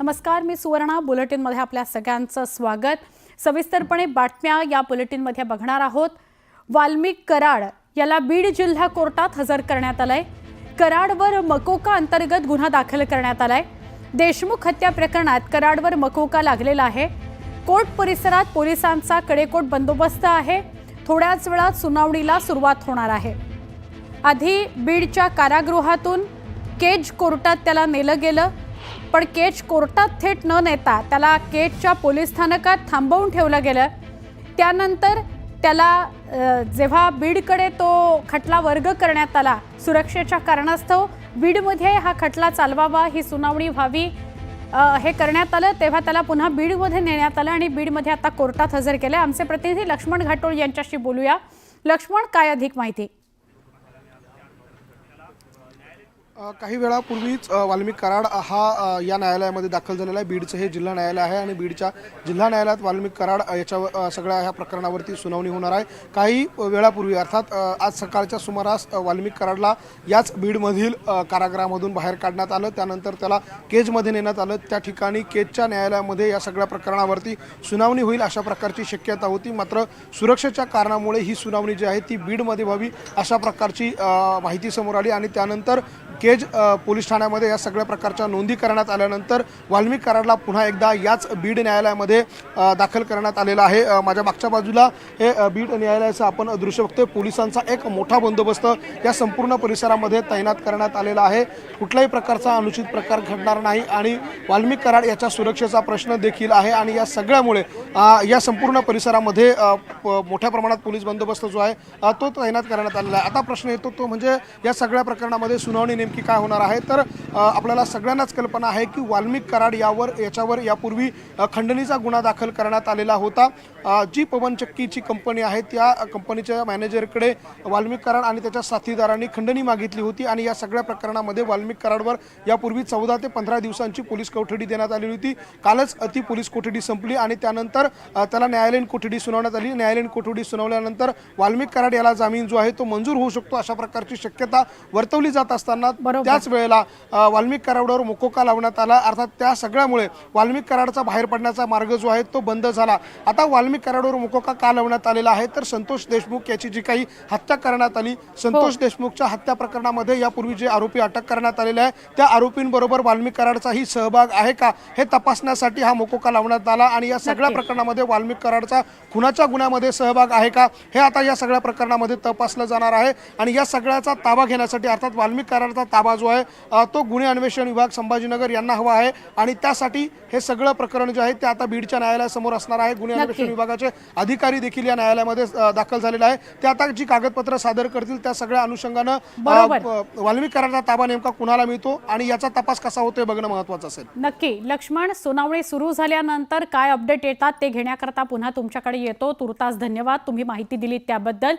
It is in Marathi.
नमस्कार, मी सुवर्णा बुलेटिनमध्ये आपल्या सगळ्यांचं स्वागत। सविस्तरपणे बातम्या या बुलेटिनमध्ये बघणार आहोत। वाल्मिक कराड याला बीड जिल्हा कोर्टात हजर करण्यात आलंय। कराडवर मकोका अंतर्गत गुन्हा दाखल करण्यात आलाय। देशमुख हत्या प्रकरणात कराडवर मकोका लागलेला आहे। कोर्ट परिसरात पोलिसांचा कडेकोट बंदोबस्त आहे। थोड्याच वेळात सुनावणीला सुरुवात होणार आहे। आधी बीडच्या कारागृहातून केज कोर्टात त्याला नेलं गेलं, पण केज कोर्टात थेट न नेता त्याला केजच्या पोलीस स्थानकात थांबवून ठेवलं गेलं। त्यानंतर त्याला जेव्हा बीडकडे तो खटला वर्ग करण्यात आला, सुरक्षेच्या कारणास्तव बीडमध्ये हा खटला चालवावा, ही सुनावणी व्हावी हे करण्यात आलं, तेव्हा त्याला पुन्हा बीडमध्ये नेण्यात आलं आणि बीडमध्ये आता कोर्टात हजर केले। आमचे प्रतिनिधी लक्ष्मण घाटोळ यांच्याशी बोलूया। लक्ष्मण, काय अधिक माहिती? काही वेळापूर्वीच वाल्मिक कराड हा या न्यायालयामध्ये दाखल झालेला आहे। बीडचं हे जिल्हा न्यायालय आहे आणि बीडच्या जिल्हा न्यायालयात वाल्मिक कराड याच्या सगळ्या ह्या प्रकरणावरती सुनावणी होणार आहे। काही वेळापूर्वी अर्थात आज सकाळच्या सुमारास वाल्मिक कराडला याच बीडमधील कारागृहामधून बाहेर काढण्यात आलं। त्यानंतर त्याला केजमध्ये नेण्यात आलं। त्या ठिकाणी केजच्या न्यायालयामध्ये या सगळ्या प्रकरणावरती सुनावणी होईल अशा प्रकारची शक्यता होती, मात्र सुरक्षेच्या कारणामुळे ही सुनावणी जी आहे ती बीडमध्ये व्हावी अशा प्रकारची माहिती समोर आली आणि त्यानंतर केज पोलीस ठाण्यामध्ये या सगळ्या प्रकारच्या नोंदी करण्यात आल्यानंतर वाल्मिक कराडला पुन्हा एकदा याच बीड न्यायालयामध्ये दाखल करण्यात आलेला आहे। माझ्या मागच्या बाजूला हे बीड न्यायालयाचं आपण दृश्य बघतोय। पोलिसांचा एक मोठा बंदोबस्त या संपूर्ण परिसरामध्ये तैनात करण्यात आलेला आहे। कुठल्याही प्रकारचा अनुचित प्रकार घडणार नाही आणि वाल्मिक कराड याच्या सुरक्षेचा प्रश्न देखील आहे आणि या सगळ्यामुळे या संपूर्ण परिसरामध्ये मोठ्या प्रमाणात पोलीस बंदोबस्त जो आहे तो तैनात करण्यात आलेला आहे। आता प्रश्न येतो तो म्हणजे या सगळ्या प्रकरणामध्ये सुनावणी नेमकी काय होणार आहे, तर आपल्याला सगळ्यांनाच कल्पना आहे की वाल्मिक कराड याच्यावर यापूर्वी खंडणीचा गुन्हा दाखल करण्यात आलेला होता। जी पवनचक्कीची कंपनी आहे त्या कंपनीच्या मॅनेजरकडे वाल्मिक कराड आणि त्याच्या साथीदारांनी खंडणी मागितली होती आणि या सगळ्या प्रकरणामध्ये वाल्मिक कराडवर यापूर्वी 14 ते 15 दिवसांची पोलीस कोठडी देण्यात आली होती। कालच ती पोलीस कोठडी संपली आणि त्यानंतर त्याला न्यायालयीन कोठडी सुनावण्यात आली। न्यायालयीन कोठडी सुनावल्यानंतर वाल्मिक कराड याला जामीन जो आहे तो मंजूर होऊ शकतो अशा प्रकारची शक्यता वर्तवली जात असताना त्याच वेळेला वाल्मिक कराडवर मकोका लावण्यात आला। अर्थात त्या सगळ्यामुळे वाल्मिक कराडचा बाहेर पडण्याचा मार्ग जो आहे तो बंद झाला। आता वाल्मिक कराडवर मकोका का लावण्यात आलेला आहे, तर संतोष देशमुख याची जी काही हत्या करण्यात आली, संतोष देशमुखच्या हत्या प्रकरणामध्ये यापूर्वी जे आरोपी अटक करण्यात आलेले आहे त्या आरोपींबरोबर वाल्मिक कराडचाही सहभाग आहे का हे तपासण्यासाठी हा मकोका लावण्यात आला आणि या सगळ्या प्रकरणामध्ये वाल्मिक कराडचा खुनाच्या गुन्ह्यामध्ये सहभाग आहे का हे आता या सगळ्या प्रकरणामध्ये तपासलं जाणार आहे आणि या सगळ्याचा ताबा घेण्यासाठी अर्थात वाल्मिक कराडचा ताबा जो आहे तो गुन्हे अन्वेषण विभाग संभाजीनगर यांना हवा आहे आणि त्यासाठी हे सगळं प्रकरण जे आहे ते आता बीडच्या न्यायालयासमोर असणार आहे। गुन्हे अन्वेषण विभागाचे अधिकारी देखील या न्यायालयामध्ये दाखल झालेले आहे। ते आता जी कागदपत्र सादर करतील त्या सगळ्या अनुषंगानं वाल्मिक कराडचा ताबा नेमका कुणाला मिळतो आणि याचा तपास कसा होतोय बघणं महत्त्वाचं असेल। नक्की लक्ष्मण, सुनावणी सुरू झाल्यानंतर काय अपडेट येतात ते घेण्याकरता पुन्हा तुमच्याकडे येतो। तुर्तास धन्यवाद, तुम्ही माहिती दिली त्याबद्दल।